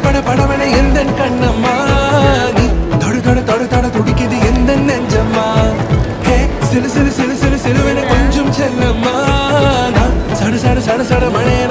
பட படவன எந்த கண்ணம்மா நீ தொடு தொடு தொடு தொட துடிக்குது எந்த நெஞ்சம்மா ஹே சிலு சிலு சிலு சிலு சிலுவென கொஞ்சம் செல்லம்மா நான் சட சட சட சட மழையன